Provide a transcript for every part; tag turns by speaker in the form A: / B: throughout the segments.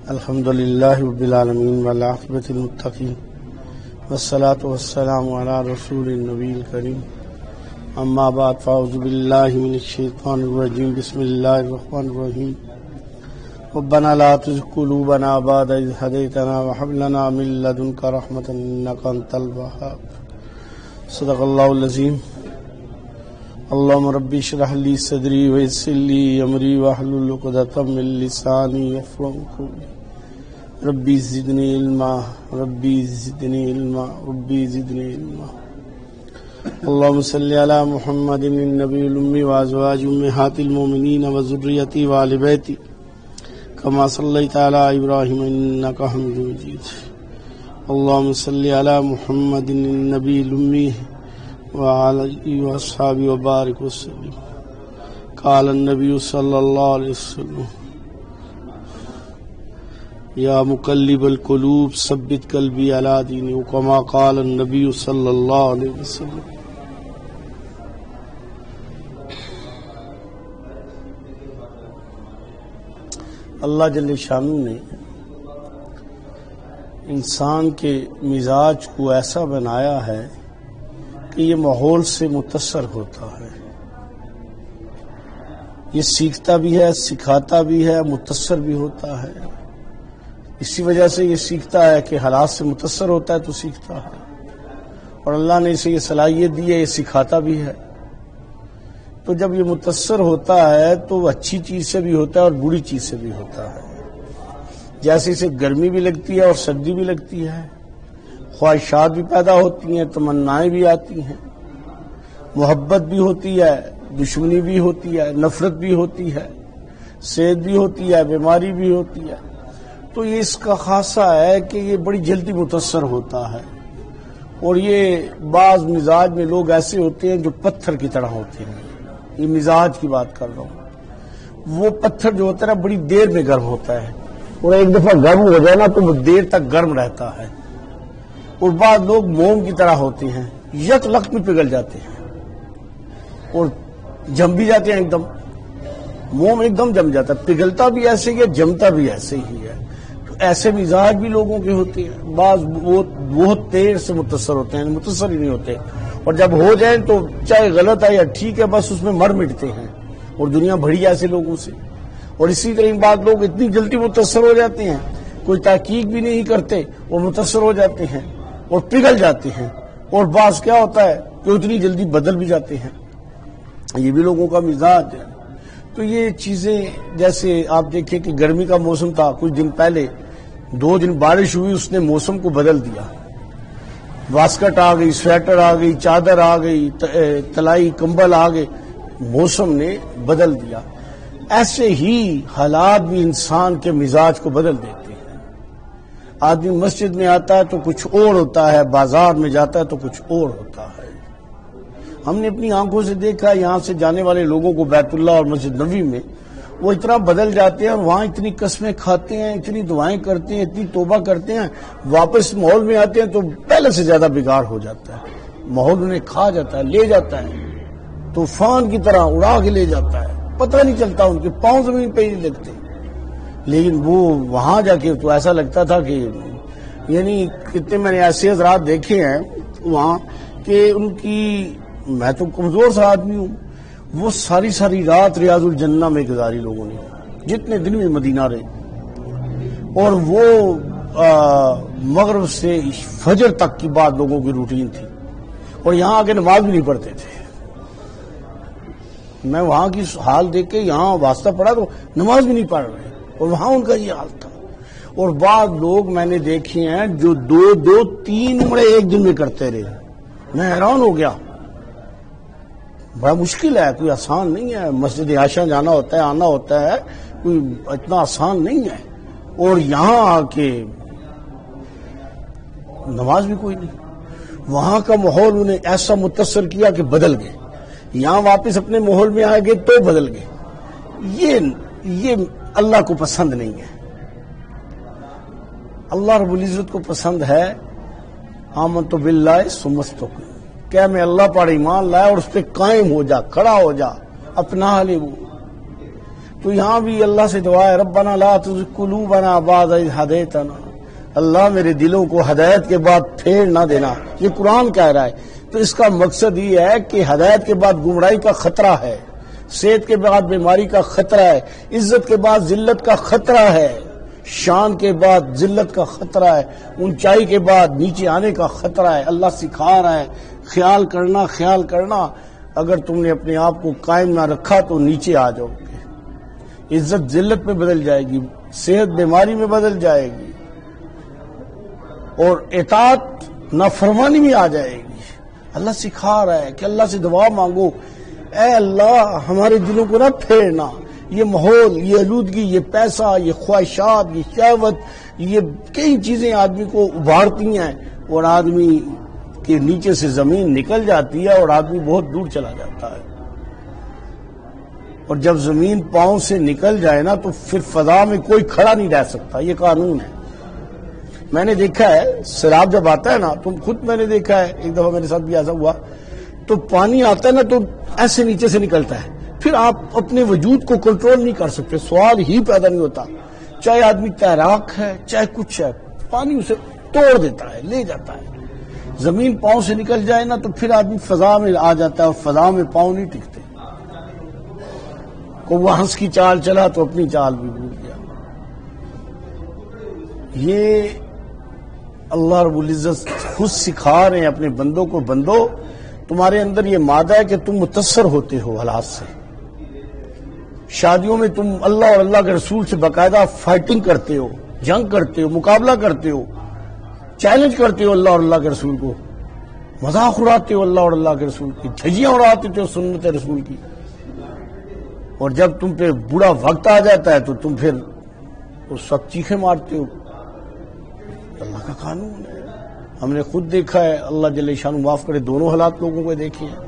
A: الحمد للہ رب العالمین والعاقبۃ للمتقین والصلاة والسلام علی رسول النبی الکریم اما بعد فاعوذ باللہ من الشیطان الرجیم بسم اللہ الرحمن الرحیم ربنا لا تزغ قلوبنا بعد اذ ہدیتنا وہب لنا من لدنک رحمۃ انک انت الوہاب صدق اللہ العظیم اللہم ربی اشرح لی صدری ویسر لی امری واحلل عقدۃ من لسانی یفقہوا قولی ربی زدنی علما ربی زدنی علما ربی زدنی علما اللہم صلی علی محمد النبی الامی وازواج امہات المومنین وذریتہ وآل بیتہ کما صلیت علی ابراہیم انک حمید مجید اللہم صلی علی محمد النبی الامی وعلی واصحابہ وبارک وسلم قال النبی صلی اللہ علیہ وسلم یا مقلب القلوب ثبت قلبی علی دینک کما قال النبی صلی اللہ علیہ وسلم۔ اللہ جل شانہ نے انسان کے مزاج کو ایسا بنایا ہے کہ یہ ماحول سے متاثر ہوتا ہے، یہ سیکھتا بھی ہے، سکھاتا بھی ہے، متاثر بھی ہوتا ہے۔ اسی وجہ سے یہ سیکھتا ہے کہ حالات سے متاثر ہوتا ہے تو سیکھتا ہے، اور اللہ نے اسے یہ صلاحیت دی ہے، یہ سکھاتا بھی ہے۔ تو جب یہ متاثر ہوتا ہے تو اچھی چیز سے بھی ہوتا ہے اور بری چیز سے بھی ہوتا ہے۔ جیسے اسے گرمی بھی لگتی ہے اور سردی بھی لگتی ہے، خواہشات بھی پیدا ہوتی ہیں، تمنائیں بھی آتی ہیں، محبت بھی ہوتی ہے، دشمنی بھی ہوتی ہے، نفرت بھی ہوتی ہے، صحت بھی ہوتی ہے، بیماری بھی ہوتی ہے۔ تو یہ اس کا خاصہ ہے کہ یہ بڑی جلدی متاثر ہوتا ہے، اور یہ بعض مزاج میں لوگ ایسے ہوتے ہیں جو پتھر کی طرح ہوتے ہیں۔ یہ مزاج کی بات کر رہا ہوں۔ وہ پتھر جو ہوتا ہے نا بڑی دیر میں گرم ہوتا ہے، اور ایک دفعہ گرم ہو جائے نا تو وہ دیر تک گرم رہتا ہے۔ اور بعض لوگ موم کی طرح ہوتے ہیں، یک لخت میں پگھل جاتے ہیں اور جم بھی جاتے ہیں۔ ایک دم موم ایک دم جم جاتا ہے، پگھلتا بھی ایسے ہی ہے، جمتا بھی ایسے ہی ہے۔ تو ایسے مزاج بھی لوگوں کے ہوتے ہیں۔ بعض بہت دیر سے متاثر ہوتے ہیں، متاثر ہی نہیں ہوتے، اور جب ہو جائیں تو چاہے غلط ہے یا ٹھیک ہے بس اس میں مر مٹتے ہیں، اور دنیا بھری ایسے لوگوں سے۔ اور اسی طرح بعض لوگ اتنی جلدی متاثر ہو جاتے ہیں، کوئی تحقیق بھی نہیں کرتے، وہ متاثر ہو جاتے ہیں اور پگھل جاتے ہیں۔ اور بعض کیا ہوتا ہے کہ اتنی جلدی بدل بھی جاتے ہیں۔ یہ بھی لوگوں کا مزاج ہے۔ تو یہ چیزیں جیسے آپ دیکھیں کہ گرمی کا موسم تھا، کچھ دن پہلے 2 دن بارش ہوئی، اس نے موسم کو بدل دیا۔ واسکٹ آ گئی، سویٹر آ گئی، چادر آ گئی، تلائی کمبل آ گئے، موسم نے بدل دیا۔ ایسے ہی حالات بھی انسان کے مزاج کو بدل دیتے ہیں۔ آدمی مسجد میں آتا ہے تو کچھ اور ہوتا ہے، بازار میں جاتا ہے تو کچھ اور ہوتا ہے۔ ہم نے اپنی آنکھوں سے دیکھا، یہاں سے جانے والے لوگوں کو بیت اللہ اور مسجد نبوی میں وہ اتنا بدل جاتے ہیں، اور وہاں اتنی قسمیں کھاتے ہیں، اتنی دعائیں کرتے ہیں، اتنی توبہ کرتے ہیں، واپس ماحول میں آتے ہیں تو پہلے سے زیادہ بگاڑ ہو جاتا ہے۔ ماحول انہیں کھا جاتا ہے، لے جاتا ہے، طوفان کی طرح اڑا کے لے جاتا ہے، پتہ نہیں چلتا، ان کے پاؤں زمین پہ نہیں لگتے۔ لیکن وہ وہاں جا کے تو ایسا لگتا تھا کہ یعنی کتنے میں نے ایسے حضرات دیکھے ہیں وہاں کہ ان کی، میں تو کمزور سا آدمی ہوں، وہ ساری رات ریاض الجنہ میں گزاری لوگوں نے، جتنے دن میں مدینہ رہے، اور وہ مغرب سے فجر تک کی بات لوگوں کی روٹین تھی، اور یہاں آ کے نماز بھی نہیں پڑھتے تھے۔ میں وہاں کی حال دیکھ کے یہاں واسطہ پڑا تو نماز بھی نہیں پڑھ رہے، اور وہاں ان کا یہ حال تھا۔ اور بعض لوگ میں نے دیکھے ہیں جو 2-3 عمرے ایک دن میں کرتے رہے۔ میں حیران ہو گیا، بڑا مشکل ہے، کوئی آسان نہیں ہے۔ مسجد عائشہ جانا ہوتا ہے، آنا ہوتا ہے، کوئی اتنا آسان نہیں ہے، اور یہاں آ کے نماز بھی کوئی نہیں۔ وہاں کا ماحول انہیں ایسا متاثر کیا کہ بدل گئے، یہاں واپس اپنے ماحول میں آئے گئے تو بدل گئے۔ یہ اللہ کو پسند نہیں ہے۔ اللہ رب العزت کو پسند ہے آمنت باللہ ثم استقم، کہ میں اللہ پر ایمان لایا اور اس پہ قائم ہو جا، کھڑا ہو جا، اپنا لے وہ۔ تو یہاں بھی اللہ سے دعا ہے ربنا لا تزغ قلوبنا بعد اذ ہدیتنا، اللہ میرے دلوں کو ہدایت کے بعد پھیر نہ دینا، یہ قرآن کہہ رہا ہے۔ تو اس کا مقصد یہ ہے کہ ہدایت کے بعد گمراہی کا خطرہ ہے، صحت کے بعد بیماری کا خطرہ ہے، عزت کے بعد ذلت کا خطرہ ہے، شان کے بعد ذلت کا خطرہ ہے، اونچائی کے بعد نیچے آنے کا خطرہ ہے۔ اللہ سکھا رہا ہے خیال کرنا، اگر تم نے اپنے آپ کو قائم نہ رکھا تو نیچے آ جاؤ گے، عزت ذلت میں بدل جائے گی، صحت بیماری میں بدل جائے گی، اور اطاعت نافرمانی میں آ جائے گی۔ اللہ سکھا رہا ہے کہ اللہ سے دعا مانگو، اے اللہ ہمارے دلوں کو نہ پھیرنا، یہ ماحول، یہ آلودگی، یہ پیسہ، یہ خواہشات، یہ شہوت، یہ کئی چیزیں آدمی کو ابھارتی ہیں اور آدمی کے نیچے سے زمین نکل جاتی ہے اور آدمی بہت دور چلا جاتا ہے۔ اور جب زمین پاؤں سے نکل جائے نا تو پھر فضا میں کوئی کھڑا نہیں رہ سکتا، یہ قانون ہے۔ میں نے دیکھا ہے سیلاب جب آتا ہے نا، تم خود میں نے دیکھا ہے، ایک دفعہ میرے ساتھ بھی ایسا ہوا، تو پانی آتا ہے نا تو ایسے نیچے سے نکلتا ہے، پھر آپ اپنے وجود کو کنٹرول نہیں کر سکتے، سوال ہی پیدا نہیں ہوتا، چاہے آدمی تیراک ہے چاہے کچھ ہے، پانی اسے توڑ دیتا ہے، لے جاتا ہے۔ زمین پاؤں سے نکل جائے نا تو پھر آدمی فضا میں آ جاتا ہے اور فضا میں پاؤں نہیں ٹکتے۔ کو وہ ہنس کی چال چلا تو اپنی چال بھی بھول گیا۔ یہ اللہ رب العزت خود سکھا رہے ہیں اپنے بندوں کو، بندو تمہارے اندر یہ مادہ ہے کہ تم متاثر ہوتے ہو حالات سے، شادیوں میں تم اللہ اور اللہ کے رسول سے باقاعدہ فائٹنگ کرتے ہو، جنگ کرتے ہو، مقابلہ کرتے ہو، چیلنج کرتے ہو اللہ اور اللہ کے رسول کو، مذاق اڑاتے ہو اللہ اور اللہ کے رسول کی، دھجیاں اڑاتے ہو سنت رسول کی، اور جب تم پہ برا وقت آ جاتا ہے تو تم پھر اس وقت چیخیں مارتے ہو۔ اللہ کا قانون ہے، ہم نے خود دیکھا ہے، اللہ جل شانہ معاف کرے، دونوں حالات لوگوں کو دیکھے ہیں۔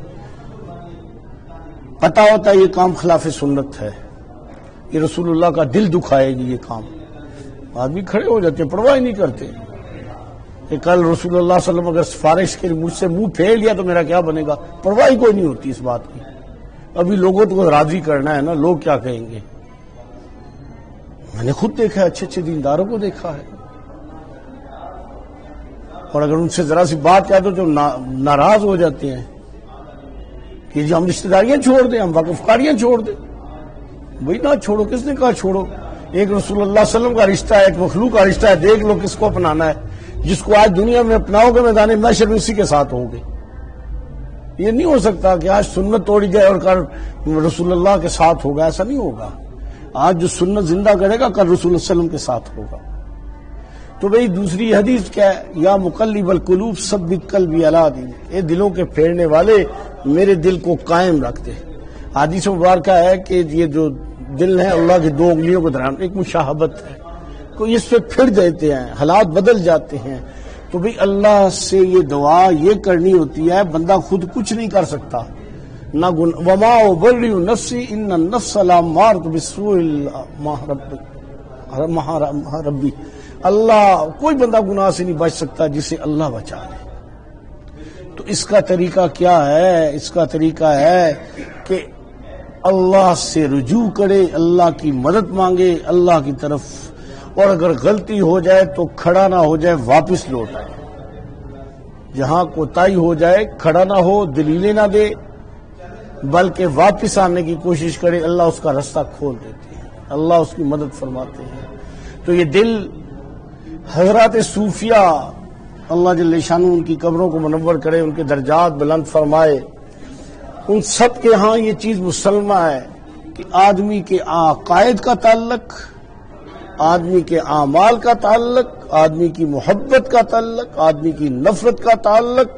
A: پتا ہوتا ہے یہ کام خلاف سنت ہے، یہ رسول اللہ کا دل دکھائے گی یہ کام، آدمی کھڑے ہو جاتے، پرواہ نہیں کرتے کہ کل رسول اللہ صلی اللہ علیہ وسلم اگر سفارش کے مجھ سے منہ پھیر لیا تو میرا کیا بنے گا، پرواہ کوئی نہیں ہوتی اس بات کی۔ ابھی لوگوں کو راضی کرنا ہے نا، لوگ کیا کہیں گے۔ میں نے خود دیکھا ہے، اچھے اچھے دینداروں کو دیکھا ہے، اور اگر ان سے ذرا سی بات کہہ دو تو ناراض ہو جاتے ہیں کہ جی ہم رشتہ داریاں چھوڑ دیں، ہم وقفکاریاں چھوڑ دیں۔ وہی نہ چھوڑو، کس نے کہا چھوڑو؟ ایک رسول اللہ صلی اللہ علیہ وسلم کا رشتہ ہے، ایک مخلوق کا رشتہ ہے، دیکھ لو کس کو اپنانا ہے۔ جس کو آج دنیا میں اپناؤ گے میدان محشر میں اسی کے ساتھ ہوگے۔ یہ نہیں ہو سکتا کہ آج سنت توڑی جائے اور کل رسول اللہ کے ساتھ ہوگا، ایسا نہیں ہوگا۔ آج جو سنت زندہ کرے گا کل رسول اللہ صلی اللہ علیہ وسلم کے ساتھ ہوگا۔ تو بھئی دوسری حدیث کیا ہے؟ یا مقلب القلوب ثبت قلبی علی دینک، اے دلوں کے پھیرنے والے میرے دل کو قائم رکھ دے۔ حدیث مبارکہ ہے کہ یہ جو دل ہے اللہ کی دو انگلیوں کے درمیان ایک مشاہبت ہے، کوئی اس پہ پھر دیتے ہیں، حالات بدل جاتے ہیں۔ تو بھئی اللہ سے یہ دعا یہ کرنی ہوتی ہے، بندہ خود کچھ نہیں کر سکتا، نہ وما ابرئ نفسی ان النفس لامارۃ بالسوء ربی، اللہ کوئی بندہ گناہ سے نہیں بچ سکتا جسے اللہ بچا لے۔ تو اس کا طریقہ کیا ہے؟ اس کا طریقہ ہے کہ اللہ سے رجوع کرے، اللہ کی مدد مانگے اللہ کی طرف، اور اگر غلطی ہو جائے تو کھڑا نہ ہو جائے، واپس لوٹ آئے۔ جہاں کوتاہی ہو جائے کھڑا نہ ہو، دلیلیں نہ دے، بلکہ واپس آنے کی کوشش کرے، اللہ اس کا رستہ کھول دیتے ہیں، اللہ اس کی مدد فرماتے ہیں۔ تو یہ دل حضرات صوفیہ اللہ جل شانہ ان کی قبروں کو منور کرے، ان کے درجات بلند فرمائے، ان سب کے ہاں یہ چیز مسلمہ ہے کہ آدمی کے عقائد کا تعلق، آدمی کے اعمال کا تعلق، آدمی کی محبت کا تعلق، آدمی کی نفرت کا تعلق،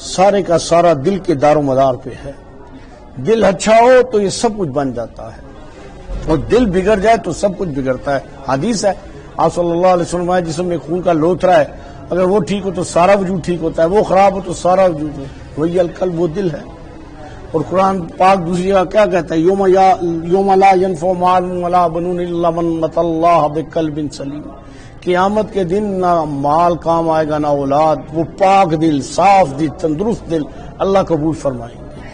A: سارے کا سارا دل کے دار و مدار پہ ہے۔ دل اچھا ہو تو یہ سب کچھ بن جاتا ہے، اور دل بگڑ جائے تو سب کچھ بگڑتا ہے۔ حدیث ہے آپ صلی اللہ علیہ وسلم ہے، جسم میں خون کا لوتھڑا ہے، اگر وہ ٹھیک ہو تو سارا وجود ٹھیک ہوتا ہے، وہ خراب ہو تو سارا وجود ہے، وہی القلب وہ دل ہے۔ اور قرآن پاک دوسری جگہ کیا کہتا ہے؟ یوم لا ينفع مال ولا بنون الا من اتى الله بقلب سلیم، قیامت کے دن نہ مال کام آئے گا نہ اولاد، وہ پاک دل، صاف دل، تندرست دل اللہ قبول فرمائیں گے۔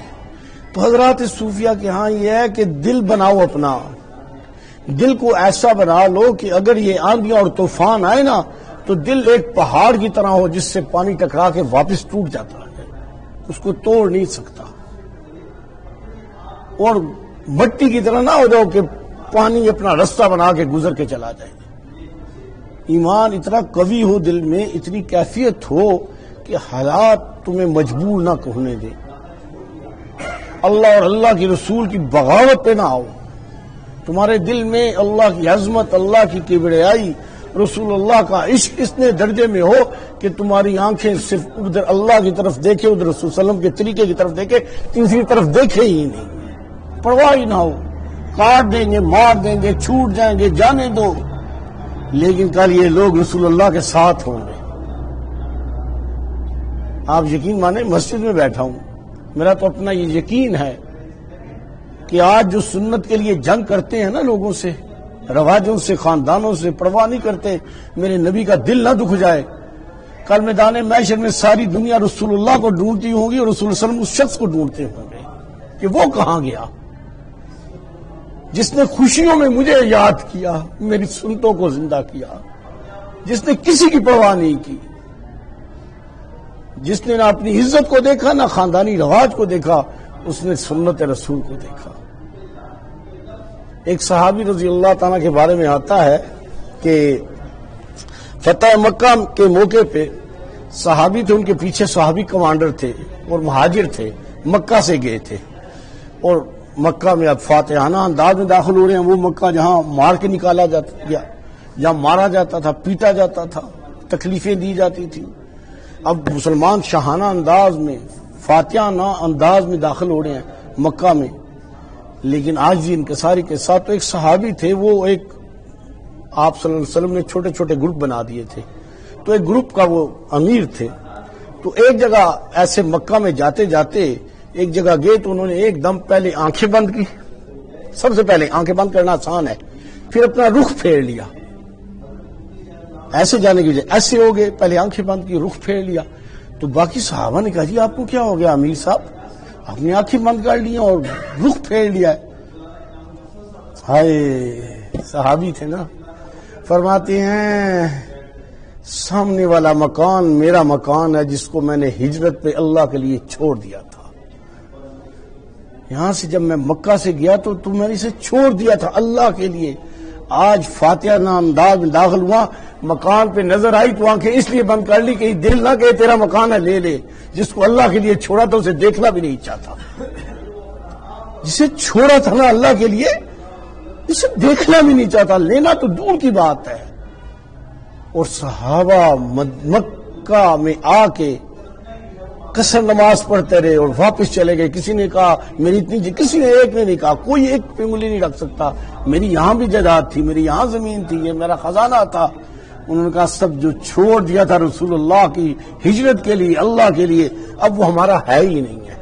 A: تو حضرات صوفیہ کے ہاں یہ ہے کہ دل بناؤ اپنا، دل کو ایسا بنا لو کہ اگر یہ آندھیاں اور طوفان آئے نا تو دل ایک پہاڑ کی طرح ہو جس سے پانی ٹکرا کے واپس ٹوٹ جاتا ہے، اس کو توڑ نہیں سکتا، اور مٹی کی طرح نہ ہو جاؤ کہ پانی اپنا رستہ بنا کے گزر کے چلا جائے۔ ایمان اتنا قوی ہو دل میں، اتنی کیفیت ہو کہ حالات تمہیں مجبور نہ ہونے دے، اللہ اور اللہ کی رسول کی بغاوت پہ نہ آؤ، تمہارے دل میں اللہ کی عظمت، اللہ کی کبریائی، رسول اللہ کا عشق اتنے درجے میں ہو کہ تمہاری آنکھیں صرف ادھر اللہ کی طرف دیکھے، ادھر رسول صلی اللہ علیہ وسلم کے طریقے کی طرف دیکھے، تیسری طرف دیکھے ہی نہیں، پرواہ ہی نہ ہو، کاٹ دیں گے، مار دیں گے، چھوٹ جائیں گے، جانے دو، لیکن کل یہ لوگ رسول اللہ کے ساتھ ہوں گے۔ آپ یقین مانیں، مسجد میں بیٹھا ہوں، میرا تو اپنا یہ یقین ہے کہ آج جو سنت کے لیے جنگ کرتے ہیں نا لوگوں سے، رواجوں سے، خاندانوں سے، پرواہ نہیں کرتے میرے نبی کا دل نہ دکھ جائے، کل میدان محشر میں ساری دنیا رسول اللہ کو ڈھونڈتی ہوگی اور رسول اللہ علیہ وسلم اس شخص کو ڈھونڈتے ہوں گے کہ وہ کہاں گیا جس نے خوشیوں میں مجھے یاد کیا، میری سنتوں کو زندہ کیا، جس نے کسی کی پرواہ نہیں کی، جس نے نہ اپنی عزت کو دیکھا نہ خاندانی رواج کو دیکھا، اس نے سنت رسول کو دیکھا۔ ایک صحابی رضی اللہ تعالیٰ کے بارے میں آتا ہے کہ فتح مکہ کے موقع پہ صحابی تھے، ان کے پیچھے صحابی کمانڈر تھے اور مہاجر تھے، مکہ سے گئے تھے، اور مکہ میں اب فاتحانہ انداز میں داخل ہو رہے ہیں، وہ مکہ جہاں مار کے نکالا جاتا گیا، جہاں مارا جاتا تھا، پیٹا جاتا تھا، تکلیفیں دی جاتی تھی، اب مسلمان شاہانہ انداز میں، فاتحانہ انداز میں داخل ہو رہے ہیں مکہ میں، لیکن آج بھی انکساری کے ساتھ۔ تو ایک صحابی تھے، وہ ایک آپ صلی اللہ علیہ وسلم نے چھوٹے چھوٹے گروپ بنا دیے تھے، تو ایک گروپ کا وہ امیر تھے، تو ایک جگہ ایسے مکہ میں جاتے جاتے ایک جگہ گئے تو انہوں نے ایک دم پہلے آنکھیں بند کی، سب سے پہلے آنکھیں بند کرنا آسان ہے، پھر اپنا رخ پھیر لیا، ایسے جانے کی وجہ ایسے ہو گئے، پہلے آنکھیں بند کی، رخ پھیر لیا، تو باقی صحابہ نے کہا جی آپ کو کیا ہو گیا امیر صاحب، آپ نے آنکھیں بند کر لی اور رخ پھیر لیا ہے۔ ہائے صحابی تھے نا، فرماتے ہیں سامنے والا مکان میرا مکان ہے جس کو میں نے ہجرت پہ اللہ کے لیے چھوڑ دیا تھا، یہاں سے جب میں مکہ سے گیا تو میں نے اسے چھوڑ دیا تھا اللہ کے لیے، آج فاتحہ نہ انداز میں داخل ہوا، مکان پہ نظر آئی تو آنکھیں اس لیے بند کر لی کہ دل نہ کہ تیرا مکان ہے لے لے، جس کو اللہ کے لیے چھوڑا تھا اسے دیکھنا بھی نہیں چاہتا، جسے چھوڑا تھا نا اللہ کے لیے اسے دیکھنا بھی نہیں چاہتا، لینا تو دور کی بات ہے۔ اور صحابہ مکہ میں آ کے قصر نماز پڑھتے رہے اور واپس چلے گئے، کسی نے کہا میری اتنی، کسی نے ایک نے نہیں کہا، کوئی ایک پہ انگلی نہیں رکھ سکتا، میری یہاں بھی جائیداد تھی، میری یہاں زمین تھی، یہ میرا خزانہ تھا، انہوں نے کہا سب جو چھوڑ دیا تھا رسول اللہ کی ہجرت کے لیے، اللہ کے لیے، اب وہ ہمارا ہے ہی نہیں ہے۔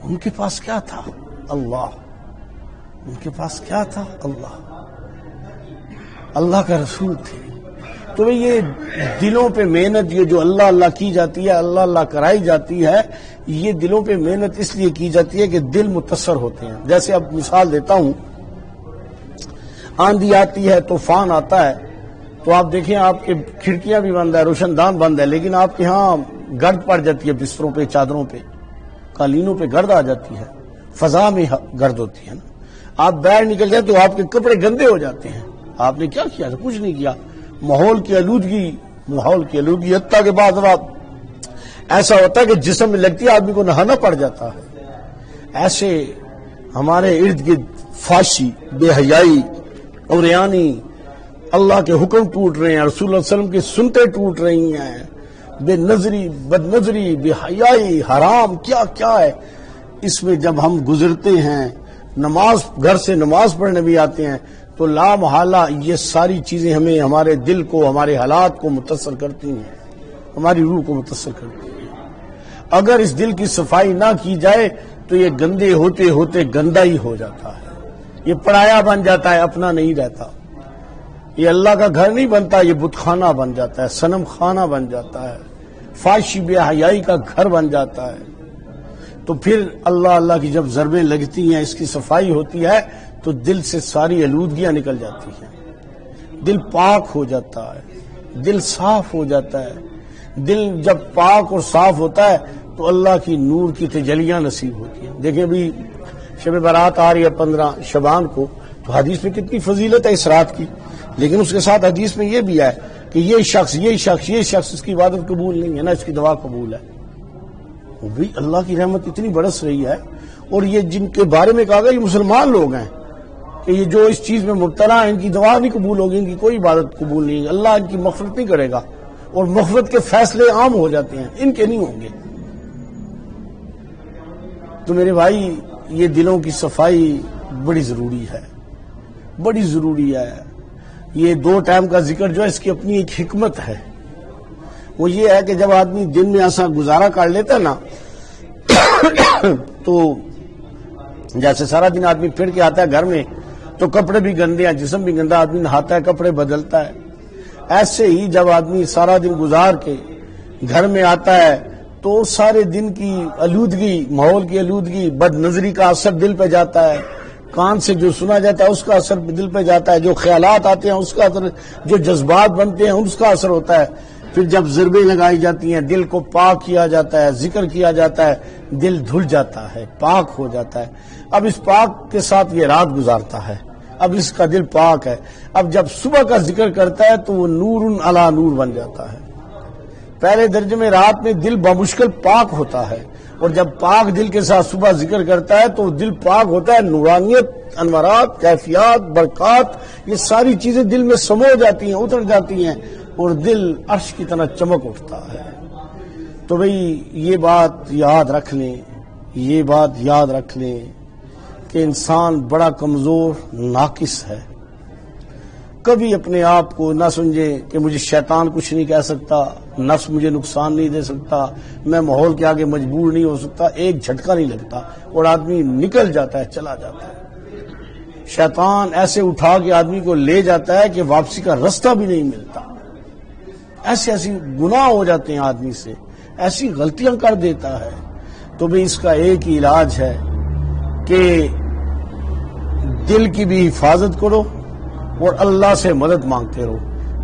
A: ان کے پاس کیا تھا؟ اللہ، ان کے پاس کیا تھا؟ اللہ، اللہ کا رسول تھے۔ تو یہ دلوں پہ محنت، یہ جو اللہ اللہ کی جاتی ہے، اللہ اللہ کرائی جاتی ہے، یہ دلوں پہ محنت اس لیے کی جاتی ہے کہ دل متاثر ہوتے ہیں۔ جیسے اب مثال دیتا ہوں، آندھی آتی ہے، طوفان آتا ہے، تو آپ دیکھیں آپ کے کھڑکیاں بھی بند ہے، روشن دان بند ہے، لیکن آپ کے ہاں گرد پڑ جاتی ہے، بستروں پہ، چادروں پہ، قالینوں پہ گرد آ جاتی ہے، فضا میں گرد ہوتی ہے نا، آپ باہر نکل جائیں تو آپ کے کپڑے گندے ہو جاتے ہیں، آپ نے کیا کیا؟ کچھ نہیں کیا، ماحول کی آلودگی حتیٰ کے بعد اب ایسا ہوتا ہے کہ جسم میں لگتی ہے، آدمی کو نہانا پڑ جاتا ہے۔ ایسے ہمارے ارد گرد فحاشی، بے حیائی، عریانی، اللہ کے حکم ٹوٹ رہے ہیں، رسول اللہ صلی اللہ علیہ وسلم کی سنتیں ٹوٹ رہی ہیں، بے نظری، بد نظری، بے حیائی، حرام، کیا کیا ہے۔ اس میں جب ہم گزرتے ہیں، نماز، گھر سے نماز پڑھنے بھی آتے ہیں، تو لا محالہ یہ ساری چیزیں ہمیں، ہمارے دل کو، ہمارے حالات کو متاثر کرتی ہیں، ہماری روح کو متاثر کرتی ہیں۔ اگر اس دل کی صفائی نہ کی جائے تو یہ گندے ہوتے ہوتے گندا ہی ہو جاتا ہے، یہ پرایا بن جاتا ہے، اپنا نہیں رہتا، یہ اللہ کا گھر نہیں بنتا، یہ بت خانہ بن جاتا ہے، صنم خانہ بن جاتا ہے، فحاشی بے حیائی کا گھر بن جاتا ہے۔ تو پھر اللہ اللہ کی جب ضربیں لگتی ہیں، اس کی صفائی ہوتی ہے، تو دل سے ساری آلودگیاں نکل جاتی ہیں، دل پاک ہو جاتا ہے، دل صاف ہو جاتا ہے۔ دل جب پاک اور صاف ہوتا ہے تو اللہ کی نور کی تجلیاں نصیب ہوتی ہیں۔ دیکھیں بھی شب برات آ رہی ہے 15 شعبان کو، تو حدیث میں کتنی فضیلت ہے اس رات کی، لیکن اس کے ساتھ حدیث میں یہ بھی ہے کہ یہ شخص اس کی عبادت قبول نہیں ہے، نہ اس کی دعا قبول ہے۔ وہ بھی اللہ کی رحمت اتنی برس رہی ہے، اور یہ جن کے بارے میں کہا گیا یہ مسلمان لوگ ہیں کہ یہ جو اس چیز میں مبتلا ہیں ان کی دعا نہیں قبول ہوگی، ان کی کوئی عبادت قبول نہیں، اللہ ان کی مغفرت نہیں کرے گا، اور مغفرت کے فیصلے عام ہو جاتے ہیں، ان کے نہیں ہوں گے۔ تو میرے بھائی یہ دلوں کی صفائی بڑی ضروری ہے، بڑی ضروری ہے۔ یہ 2 ٹائم کا ذکر جو ہے اس کی اپنی ایک حکمت ہے، وہ یہ ہے کہ جب آدمی دن میں ایسا گزارا کر لیتا ہے نا تو جیسے سارا دن آدمی پھر کے آتا ہے گھر میں تو کپڑے بھی گندے ہیں، جسم بھی گندا، آدمی نہاتا ہے کپڑے بدلتا ہے، ایسے ہی جب آدمی سارا دن گزار کے گھر میں آتا ہے تو سارے دن کی آلودگی، ماحول کی آلودگی، بد نظری کا اثر دل پہ جاتا ہے، کان سے جو سنا جاتا ہے اس کا اثر دل پہ جاتا ہے، جو خیالات آتے ہیں اس کا اثر، جو جذبات بنتے ہیں اس کا اثر ہوتا ہے۔ پھر جب ضربیں لگائی جاتی ہیں، دل کو پاک کیا جاتا ہے، ذکر کیا جاتا ہے، دل دھل جاتا ہے، پاک ہو جاتا ہے۔ اب اس پاک کے ساتھ یہ رات گزارتا ہے، اب اس کا دل پاک ہے، اب جب صبح کا ذکر کرتا ہے تو وہ نور علی نور بن جاتا ہے۔ پہلے درجے میں رات میں دل بمشکل پاک ہوتا ہے، اور جب پاک دل کے ساتھ صبح ذکر کرتا ہے تو دل پاک ہوتا ہے، نورانیت، انوارات، کیفیات، برکات، یہ ساری چیزیں دل میں سمو جاتی ہیں، اتر جاتی ہیں، اور دل عرش کی طرح چمک اٹھتا ہے۔ تو بھئی یہ بات یاد رکھ لیں، یہ بات یاد رکھ لیں کہ انسان بڑا کمزور ناقص ہے۔ کبھی اپنے آپ کو نہ سمجھے کہ مجھے شیطان کچھ نہیں کہہ سکتا، نفس مجھے نقصان نہیں دے سکتا، میں ماحول کے آگے مجبور نہیں ہو سکتا، ایک جھٹکا نہیں لگتا اور آدمی نکل جاتا ہے، چلا جاتا ہے۔ شیطان ایسے اٹھا کے آدمی کو لے جاتا ہے کہ واپسی کا رستہ بھی نہیں ملتا، ایسے ایسی گناہ ہو جاتے ہیں آدمی سے، ایسی غلطیاں کر دیتا ہے۔ تو بھی اس کا ایک ہی علاج ہے کہ دل کی بھی حفاظت کرو اور اللہ سے مدد مانگتے رہو،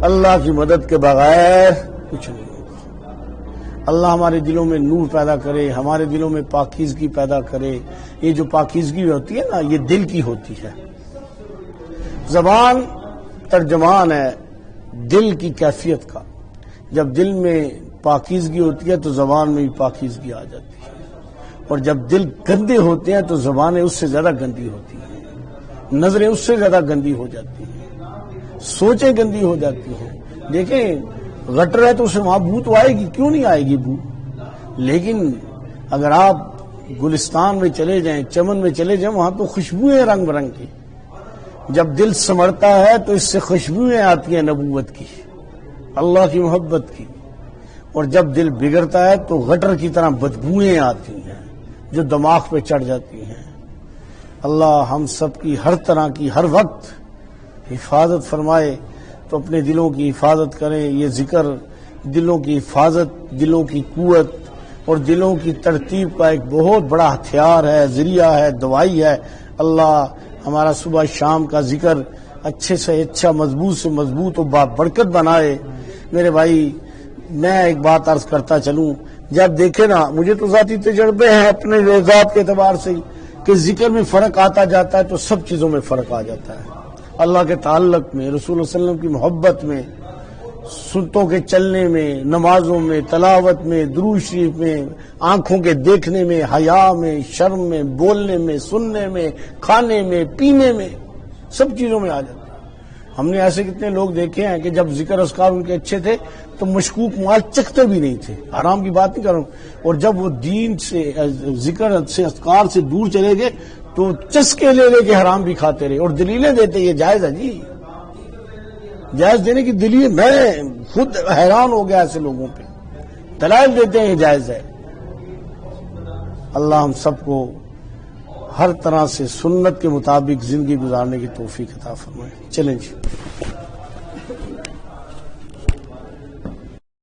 A: اللہ کی مدد کے بغیر کچھ نہیں ہوگا۔ اللہ ہمارے دلوں میں نور پیدا کرے، ہمارے دلوں میں پاکیزگی پیدا کرے۔ یہ جو پاکیزگی ہوتی ہے نا یہ دل کی ہوتی ہے۔ زبان ترجمان ہے دل کی کیفیت کا، جب دل میں پاکیزگی ہوتی ہے تو زبان میں بھی پاکیزگی آ جاتی ہے، اور جب دل گندے ہوتے ہیں تو زبانیں اس سے زیادہ گندی ہوتی ہیں، نظریں اس سے زیادہ گندی ہو جاتی ہیں، سوچیں گندی ہو جاتی ہیں۔ دیکھیں گٹر ہے تو اسے وہاں بو تو آئے گی، کیوں نہیں آئے گی بو؟ لیکن اگر آپ گلستان میں چلے جائیں، چمن میں چلے جائیں، وہاں تو خوشبوئیں رنگ برنگ کی۔ جب دل سمرتا ہے تو اس سے خوشبوئیں آتی ہیں نبوت کی، اللہ کی محبت کی، اور جب دل بگڑتا ہے تو گٹر کی طرح بدبوئیں آتی ہیں جو دماغ پہ چڑھ جاتی ہیں۔ اللہ ہم سب کی ہر طرح کی ہر وقت حفاظت فرمائے، تو اپنے دلوں کی حفاظت کریں۔ یہ ذکر دلوں کی حفاظت، دلوں کی قوت اور دلوں کی ترتیب کا ایک بہت بڑا ہتھیار ہے، ذریعہ ہے، دوائی ہے۔ اللہ ہمارا صبح شام کا ذکر اچھے سے اچھا، مضبوط سے مضبوط اور بابرکت بنائے۔ میرے بھائی میں ایک بات عرض کرتا چلوں، جب دیکھیں نا، مجھے تو ذاتی تجربے ہیں اپنے ذات کے اعتبار سے کہ ذکر میں فرق آتا جاتا ہے تو سب چیزوں میں فرق آ جاتا ہے، اللہ کے تعلق میں، رسول اللہ علیہ وسلم کی محبت میں، سنتوں کے چلنے میں، نمازوں میں، تلاوت میں، درود شریف میں، آنکھوں کے دیکھنے میں، حیا میں، شرم میں، بولنے میں، سننے میں، کھانے میں، پینے میں، سب چیزوں میں آ جاتا ہے۔ ہم نے ایسے کتنے لوگ دیکھے ہیں کہ جب ذکر اذکار ان کے اچھے تھے تو مشکوک مال چکھتے بھی نہیں تھے، حرام کی بات نہیں کر رہا ہوں، اور جب وہ دین سے، ذکر سے، اذکار سے دور چلے گئے تو چسکے لے لے کے حرام بھی کھاتے رہے، اور دلیلیں دیتے یہ جائز ہے جی، جائز دینے کی دلیل، میں خود حیران ہو گیا ایسے لوگوں پہ، دلائل دیتے ہیں یہ جائز ہے۔ اللہ ہم سب کو ہر طرح سے سنت کے مطابق زندگی گزارنے کی توفیق عطا فرمائے۔ چلیں جی۔